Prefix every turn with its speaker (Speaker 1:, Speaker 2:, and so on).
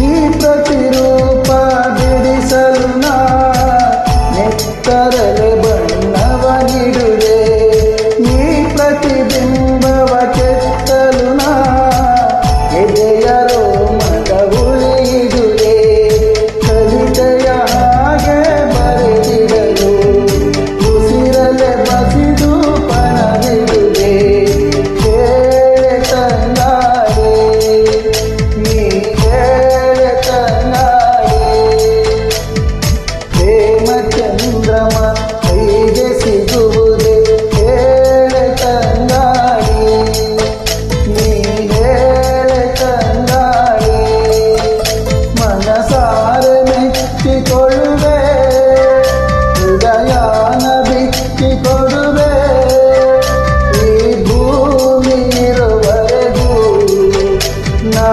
Speaker 1: ಈ ಪ್ರತಿರೂಪ ಬಿಡಿಸಲು ನಾ ನೆತ್ತರಲೆ ಬಣ್ಣವ ನೀಡುವೆ, ಈ ಪ್ರತಿಬಿಂಬವ ಕೆತ್ತಲು ನಾ ಎದೆಯ ರೋಮದ ಉಳಿಯಿಡುವೆ. ಕವಿತೆಯ ಹಾಗೆ ಬರೆದಿಡಲು ಉಸಿರಲೆ ಬಸಿದು ಪಣವಿಡುವೆ. ಕೇಳೆ ತಂಗಾಡೆ ನೀ ಕೇಳೆ ತಂಗಾಡೆ, ಪ್ರೇಮ ಚಂದ್ರಮ ಕೈಗೆ ಸಿಗುವುದೇ ಹೇಳೆ ತಂಗಾಡಿ, ನೀ ಹೇಳೆ ತಂಗಾಡಿ. ಮನಸಾರೆ ಮೆಚ್ಚಿಕೊಳ್ಳುವೆ, ಹೃದಯಾನ ಬಿಚ್ಚಿಕೊಡುವೆ, ಈ ಭೂಮಿ ಇರುವರೆಗೂ ನಾ